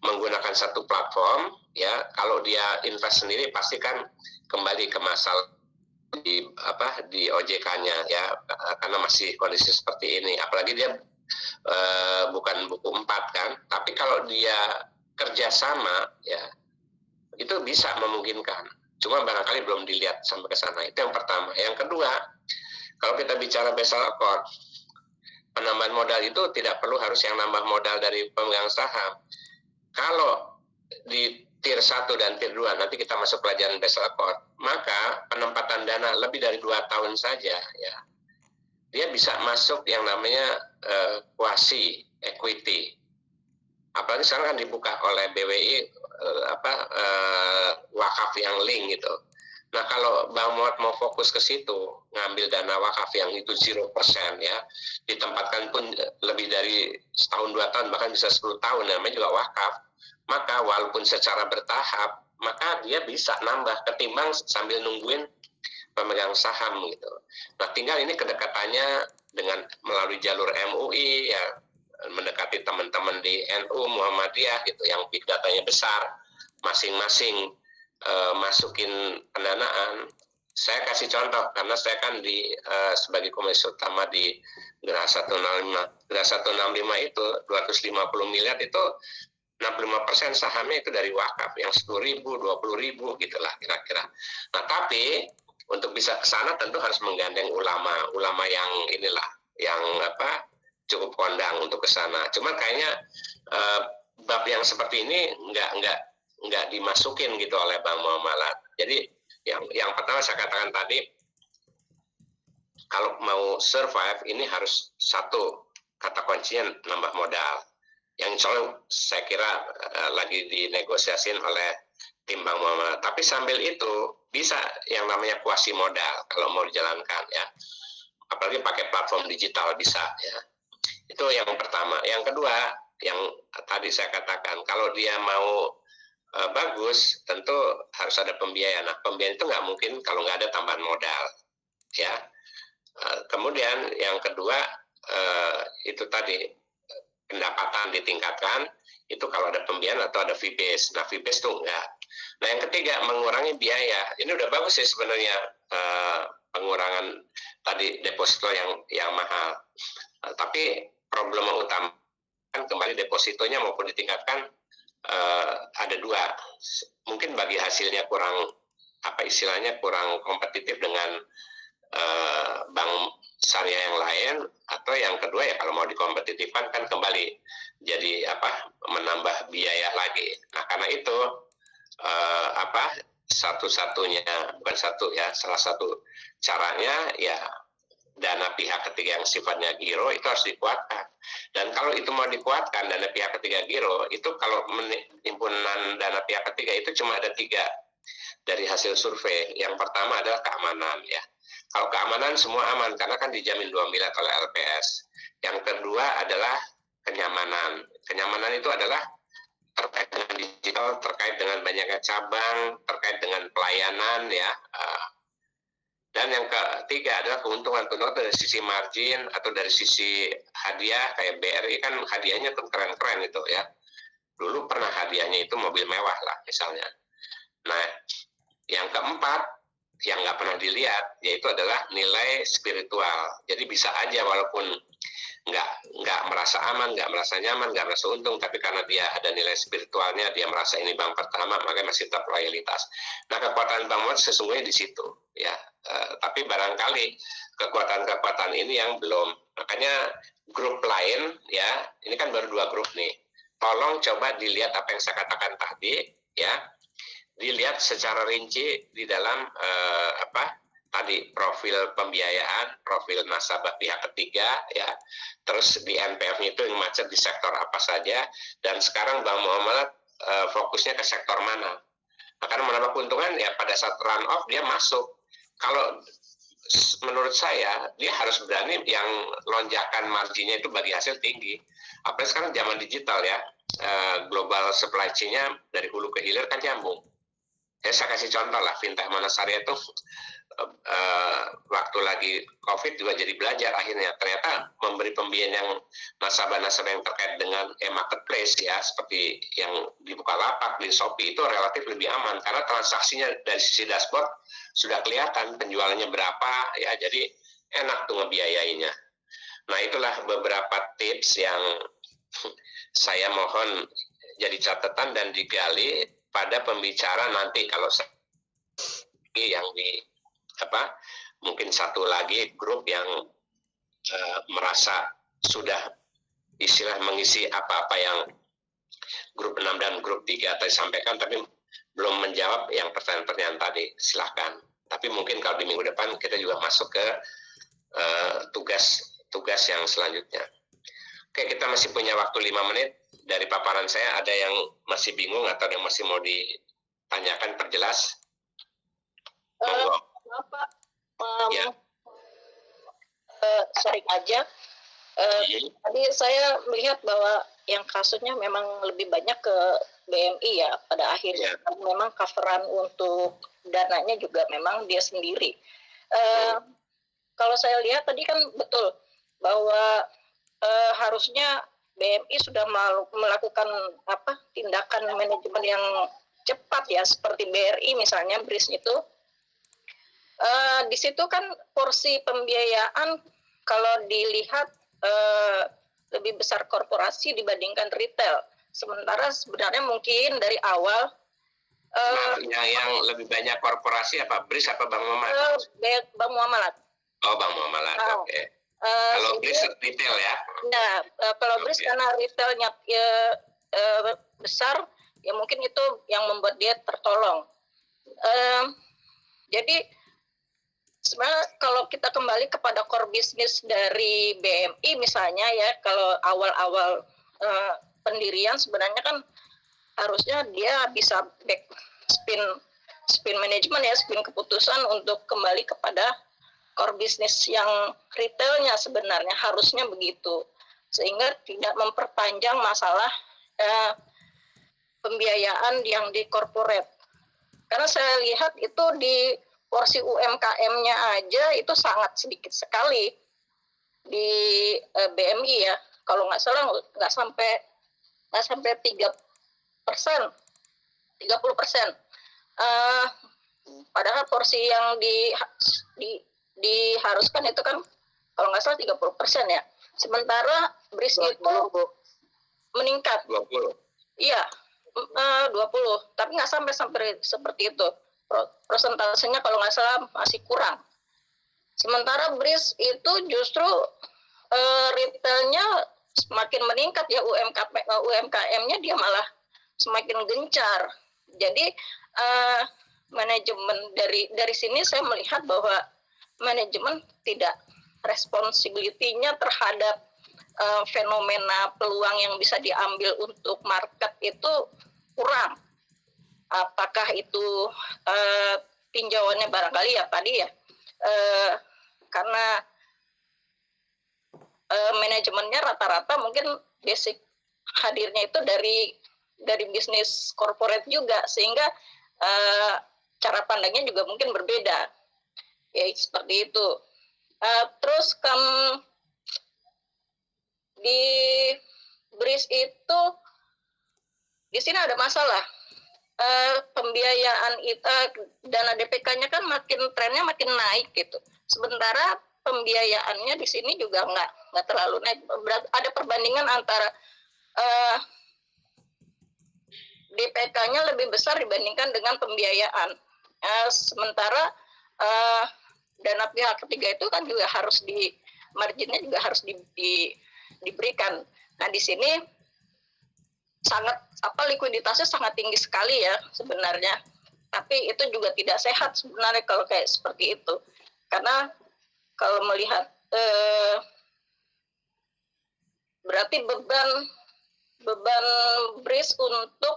menggunakan satu platform, ya kalau dia invest sendiri pasti kan kembali ke masalah di OJK-nya ya, karena masih kondisi seperti ini. Apalagi dia bukan buku 4 kan, tapi kalau dia kerjasama ya itu bisa memungkinkan. Cuma barangkali belum dilihat sampai ke sana. Itu yang pertama. Yang kedua, kalau kita bicara Basel Accord, penambahan modal itu tidak perlu harus yang nambah modal dari pemegang saham. Kalau di tier 1 dan tier 2 nanti kita masuk pelajaran Basel Accord, maka penempatan dana lebih dari 2 tahun saja ya, dia bisa masuk yang namanya quasi equity. Apalagi sekarang kan dibuka oleh BWI wakaf yang link gitu. Nah kalau Bang Muhammad mau fokus ke situ, ngambil dana wakaf yang itu 0% ya, ditempatkan pun lebih dari setahun 2 tahun, bahkan bisa 10 tahun, namanya juga wakaf. Maka walaupun secara bertahap, maka dia bisa nambah ketimbang sambil nungguin pemegang saham gitu. Nah tinggal ini kedekatannya dengan melalui jalur MUI ya, mendekati teman-teman di NU, Muhammadiyah gitu, yang big datanya besar, masing-masing masukin pendanaan. Saya kasih contoh karena saya kan sebagai komisaris utama di Geraha 165. Geraha 165 itu 250 miliar itu 65% sahamnya itu dari wakaf, yang 10.000, 20.000 gitulah kira-kira. Nah tapi untuk bisa ke sana tentu harus menggandeng ulama yang inilah, yang cukup kondang untuk ke sana. Cuman kayaknya bab yang seperti ini nggak dimasukin gitu oleh Bang Muhammad. Jadi yang pertama saya katakan tadi, kalau mau survive ini harus satu, kata kuncinya nambah modal. Yang saya kira lagi dinegosiasiin oleh tim Bang Muhammad. Tapi sambil itu bisa yang namanya kuasi modal kalau mau dijalankan ya. Apalagi pakai platform digital bisa ya. Itu yang pertama. Yang kedua, yang tadi saya katakan, kalau dia mau bagus, tentu harus ada pembiayaan. Nah, pembiayaan itu nggak mungkin kalau nggak ada tambahan modal, ya. Kemudian yang kedua itu tadi pendapatan ditingkatkan, itu kalau ada pembiayaan atau ada fee base. Nah, fee base itu enggak. Nah, yang ketiga mengurangi biaya. Ini udah bagus sih sebenarnya pengurangan tadi deposito yang mahal. Tapi problem utama kan kembali depositonya maupun ditingkatkan. Ada dua, mungkin bagi hasilnya kurang kurang kompetitif dengan bank syariah yang lain, atau yang kedua ya kalau mau dikompetitifkan kan kembali jadi menambah biaya lagi. Nah karena itu salah satu caranya ya dana pihak ketiga yang sifatnya giro itu harus dikuatkan. Dan kalau itu mau dikuatkan dana pihak ketiga giro, itu kalau himpunan dana pihak ketiga itu cuma ada 3 dari hasil survei. Yang pertama adalah keamanan ya. Kalau keamanan semua aman karena kan dijamin 2 miliar oleh LPS. Yang kedua adalah kenyamanan. Kenyamanan itu adalah terkait dengan digital, terkait dengan banyaknya cabang, terkait dengan pelayanan ya. Dan yang ketiga adalah keuntungan dari sisi margin atau dari sisi hadiah. Kayak BRI kan hadiahnya tuh keren-keren itu ya. Dulu pernah hadiahnya itu mobil mewah lah misalnya. Nah, yang keempat yang nggak pernah dilihat yaitu adalah nilai spiritual. Jadi bisa aja walaupun nggak merasa aman, nggak merasa nyaman, nggak merasa untung, tapi karena dia ada nilai spiritualnya, dia merasa ini bank pertama, makanya masih tetap loyalitas. Nah, kekuatan Bang Muhammad sesungguhnya di situ, ya. Tapi barangkali kekuatan-kekuatan ini yang belum. Makanya grup lain, ya, ini kan baru 2 grup nih. Tolong coba dilihat apa yang saya katakan tadi, ya. Dilihat secara rinci di dalam tadi profil pembiayaan, profil nasabah pihak ketiga, ya. Terus di NPF-nya itu yang macet di sektor apa saja, dan sekarang Bang Muhammad fokusnya ke sektor mana. Nah, karena menambah keuntungan ya pada saat run off dia masuk. Kalau menurut saya dia harus berani yang lonjakan marginnya itu bagi hasil tinggi. Apalagi sekarang zaman digital ya, global supply chain-nya dari hulu ke hilir kan nyambung. Saya kasih contoh lah, Fintech Manasarya itu waktu lagi COVID juga jadi belajar akhirnya. Ternyata memberi pembiayaan yang nasabah-nasabah yang terkait dengan marketplace ya, seperti yang di Bukalapak, di Shopee, itu relatif lebih aman karena transaksinya dari sisi dashboard sudah kelihatan penjualannya berapa ya, jadi enak tuh ngebiayainya. Nah, itulah beberapa tips yang saya mohon jadi catatan dan digali pada pembicara nanti kalau yang di mungkin satu lagi grup yang merasa sudah istilah mengisi apa-apa yang grup 6 dan grup 3 tadi sampaikan tapi belum menjawab yang pertanyaan-pertanyaan tadi, silahkan. Tapi mungkin kalau di minggu depan kita juga masuk ke tugas yang selanjutnya. Oke, kita masih punya waktu 5 menit. Dari paparan saya ada yang masih bingung atau yang masih mau ditanyakan, perjelas? Pak, ya. Sharing aja. Tadi saya melihat bahwa yang kasusnya memang lebih banyak ke BMI ya pada akhirnya. Memang coveran untuk dananya juga memang dia sendiri. Kalau saya lihat tadi kan betul bahwa harusnya BMI sudah melakukan tindakan manajemen yang cepat ya, seperti BRI misalnya, BRIS itu. Di situ kan porsi pembiayaan kalau dilihat lebih besar korporasi dibandingkan retail. Sementara sebenarnya mungkin dari awal yang lebih banyak korporasi apa BRIS apa Bank Muamalat? Bank Muamalat. Oh, Bank Muamalat. Oke. Kalau BRIS retail ya? Nah, kalau BRIS karena retailnya besar, ya mungkin itu yang membuat dia tertolong. Jadi sebenarnya kalau kita kembali kepada core business dari BMI misalnya ya, kalau awal-awal pendirian sebenarnya kan harusnya dia bisa back spin manajemen ya, spin keputusan untuk kembali kepada core business yang retailnya, sebenarnya harusnya begitu, sehingga tidak memperpanjang masalah pembiayaan yang di corporate. Karena saya lihat itu di porsi UMKM-nya aja itu sangat sedikit sekali di BMI ya, kalau nggak salah nggak sampai 30%. Padahal porsi yang diharuskan itu kan kalau nggak salah 30% ya. Sementara BRIS itu meningkat. 20. Iya, 20. Tapi nggak sampai seperti itu. Persentasenya kalau nggak salah masih kurang. Sementara BRIS itu justru retailnya semakin meningkat ya, UMKM-nya dia malah semakin gencar. Jadi manajemen dari sini saya melihat bahwa manajemen tidak responsibility-nya terhadap fenomena peluang yang bisa diambil untuk market itu kurang. Apakah itu tinjauannya barangkali ya tadi ya, karena manajemennya rata-rata mungkin basic hadirnya itu dari bisnis corporate juga, sehingga cara pandangnya juga mungkin berbeda ya, seperti itu. Terus di BRIS itu di sini ada masalah pembiayaan dana DPK-nya kan trennya makin naik gitu. Sementara pembiayaannya di sini juga nggak terlalu naik. Ada perbandingan antara DPK-nya lebih besar dibandingkan dengan pembiayaan. Sementara dana pihak ketiga itu kan juga harus marginnya juga harus diberikan. Nah, di sini sangat likuiditasnya sangat tinggi sekali ya sebenarnya. Tapi itu juga tidak sehat sebenarnya kalau kayak seperti itu. Karena kalau melihat berarti beban BRIS untuk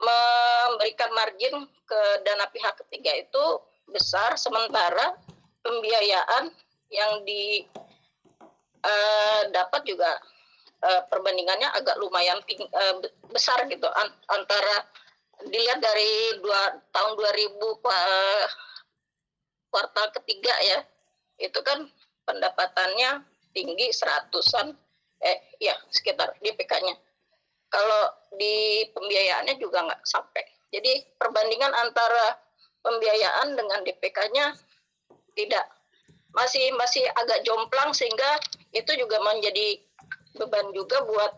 memberikan margin ke dana pihak ketiga itu besar, sementara pembiayaan yang dapat juga perbandingannya agak lumayan besar gitu, antara dilihat dari tahun 2000 kuartal ketiga ya, itu kan pendapatannya tinggi seratusan, ya sekitar DPK-nya. Kalau di pembiayaannya juga nggak sampai. Jadi perbandingan antara pembiayaan dengan DPK-nya tidak, masih agak jomplang, sehingga itu juga menjadi beban juga buat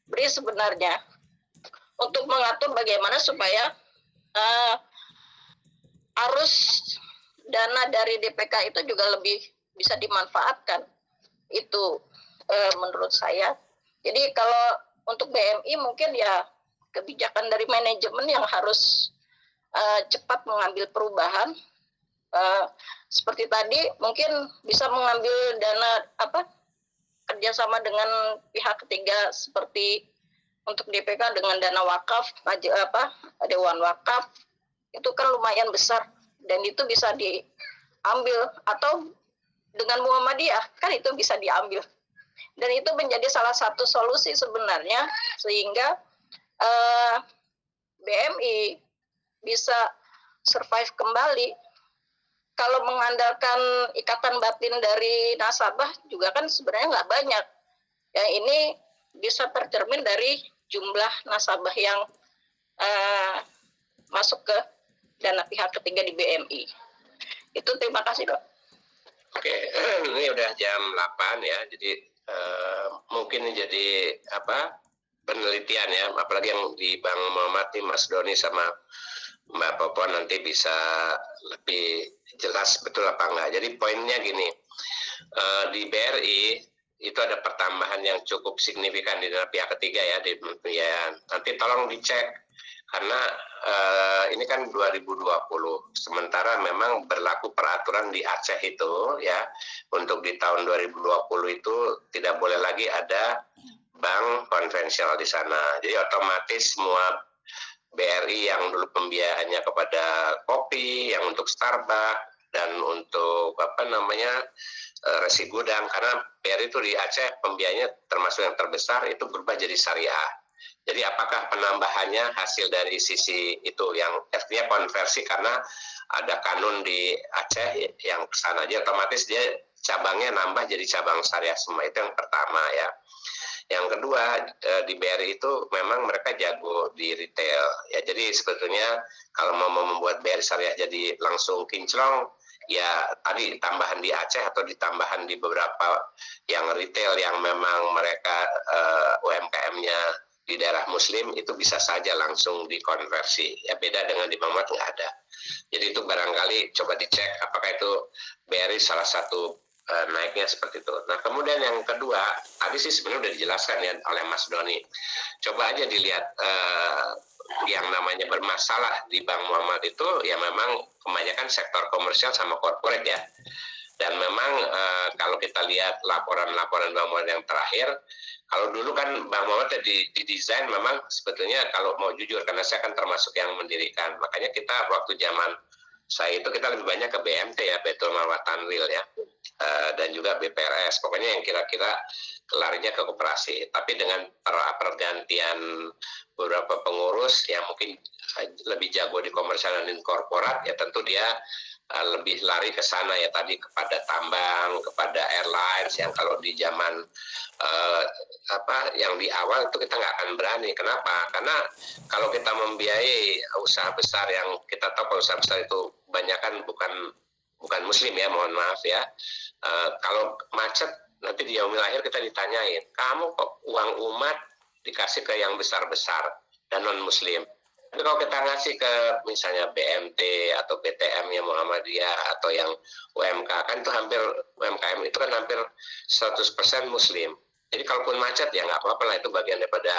BRI sebenarnya untuk mengatur bagaimana supaya arus dana dari DPK itu juga lebih bisa dimanfaatkan. Itu menurut saya. Jadi kalau untuk BMI mungkin ya kebijakan dari manajemen yang harus cepat mengambil perubahan. Seperti tadi mungkin bisa mengambil dana kerjasama dengan pihak ketiga seperti untuk DPK dengan dana wakaf, dewan wakaf, itu kan lumayan besar dan itu bisa diambil, atau dengan Muhammadiyah kan itu bisa diambil, dan itu menjadi salah satu solusi sebenarnya sehingga BMI bisa survive kembali. Kalau mengandalkan ikatan batin dari nasabah juga kan sebenarnya nggak banyak. Ya, ini bisa tercermin dari jumlah nasabah yang masuk ke dana pihak ketiga di BMI. Itu, terima kasih, Dok. Oke, ini udah jam 8 ya, jadi mungkin jadi penelitian ya, apalagi yang di Bang Muhammad, Mas Doni sama Mbak Popon nanti bisa lebih jelas betul apa enggak. Jadi poinnya gini, di BRI itu ada pertambahan yang cukup signifikan di dana pihak ketiga ya, di pembiayaan. Nanti tolong dicek, karena ini kan 2020, sementara memang berlaku peraturan di Aceh itu ya, untuk di tahun 2020 itu tidak boleh lagi ada bank konvensional di sana. Jadi otomatis semua BRI yang dulu pembiayaannya kepada kopi, yang untuk Starbucks dan untuk resi gudang, karena BRI itu di Aceh pembiayaannya termasuk yang terbesar, itu berubah jadi syariah. Jadi apakah penambahannya hasil dari sisi itu yang artinya konversi, karena ada kanun di Aceh yang kesana aja otomatis dia cabangnya nambah jadi cabang syariah semua. Itu yang pertama ya. Yang kedua, di BRI itu memang mereka jago di retail ya. Jadi sebetulnya kalau mau membuat BRI syariah jadi langsung kinclong, ya tadi tambahan di Aceh atau ditambahan di beberapa yang retail yang memang mereka UMKM-nya di daerah muslim, itu bisa saja langsung dikonversi. Ya beda dengan di Bangmat nggak ada. Jadi itu barangkali coba dicek apakah itu BRI salah satu naiknya seperti itu. Nah kemudian yang kedua, tadi sih sebenarnya udah dijelaskan ya oleh Mas Doni. Coba aja dilihat yang namanya bermasalah di Bank Muhammad itu ya memang kebanyakan sektor komersial sama korporat ya. Dan memang kalau kita lihat laporan-laporan Bank Muhammad yang terakhir, kalau dulu kan Bank Muhammad didesain memang sebetulnya, kalau mau jujur, karena saya kan termasuk yang mendirikan, makanya kita waktu zaman saya itu kita lebih banyak ke BMT ya, Baitul Mal wa Tanwil ya, dan juga BPRS, pokoknya yang kira-kira larinya ke koperasi. Tapi dengan pergantian beberapa pengurus yang mungkin lebih jago di komersial dan di korporat, ya tentu dia lebih lari ke sana ya, tadi kepada tambang, kepada airlines yang kalau di zaman yang di awal itu kita nggak akan berani. Kenapa? Karena kalau kita membiayai usaha besar, yang kita tahu kalau usaha besar itu kebanyakan bukan muslim ya, mohon maaf ya. Kalau macet nanti di yaumil akhir kita ditanyain, kamu kok uang umat dikasih ke yang besar-besar dan non muslim. Tapi kalau kita ngasih ke misalnya BMT atau BTM ya, Muhammadiyah atau yang UMK, kan itu hampir, UMKM itu kan hampir 100% muslim. Jadi kalaupun macet ya nggak apa-apa lah, itu bagian daripada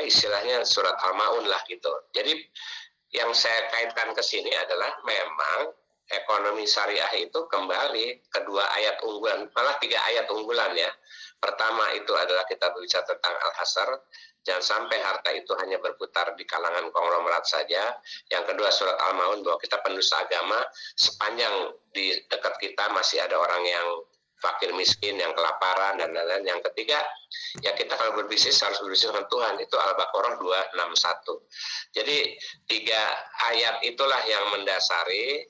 istilahnya surat Al-Maun lah gitu. Jadi yang saya kaitkan ke sini adalah memang ekonomi syariah itu kembali kedua ayat unggulan, malah 3 ayat unggulan ya. Pertama itu adalah kita berbicara tentang Al-Hasr, jangan sampai harta itu hanya berputar di kalangan konglomerat saja. Yang kedua surat Al-Maun, bahwa kita pendusta agama, sepanjang di dekat kita masih ada orang yang fakir miskin, yang kelaparan, dan lain-lain. Yang ketiga, ya kita kalau berbisnis harus berbisnis dengan Tuhan. Itu Al-Baqarah 261. Jadi 3 ayat itulah yang mendasari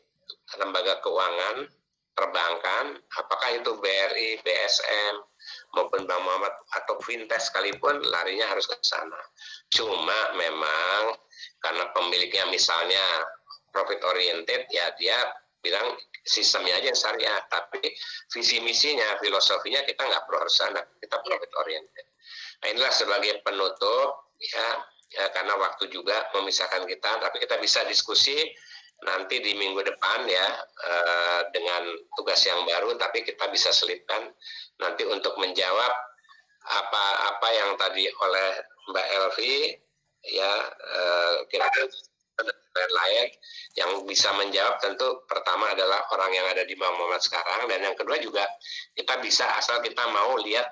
lembaga keuangan, perbankan, apakah itu BRI, BSM, maupun Bank Muhammad atau fintech sekalipun, larinya harus ke sana. Cuma memang karena pemiliknya misalnya profit oriented, ya dia bilang sistemnya aja yang syariah, tapi visi misinya, filosofinya kita nggak perlu harus sana, kita profit oriented. Nah, inilah sebagai penutup ya, karena waktu juga memisahkan kita, tapi kita bisa diskusi nanti di minggu depan ya, dengan tugas yang baru, tapi kita bisa selipkan nanti untuk menjawab apa yang tadi oleh Mbak Elvi ya, kira-kira lain yang bisa menjawab. Tentu pertama adalah orang yang ada di Bank Muhammad sekarang, dan yang kedua juga kita bisa, asal kita mau lihat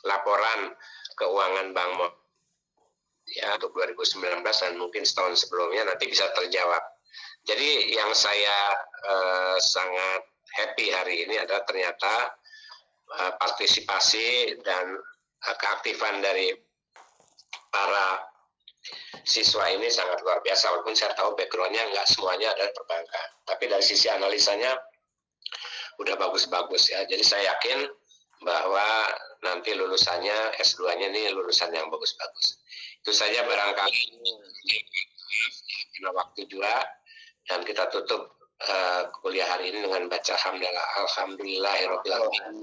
laporan keuangan Bank Muhammad ya untuk 2019 dan mungkin setahun sebelumnya, nanti bisa terjawab. Jadi yang saya sangat happy hari ini adalah ternyata partisipasi dan keaktifan dari para siswa ini sangat luar biasa, walaupun saya tahu background-nya nggak semuanya adalah perbankan, tapi dari sisi analisanya udah bagus-bagus ya. Jadi saya yakin bahwa nanti lulusannya S2-nya ini lulusan yang bagus-bagus. Itu saja barangkali, karena waktu juga, dan kita tutup kuliah hari ini dengan baca alhamdulillahirabbil alamin.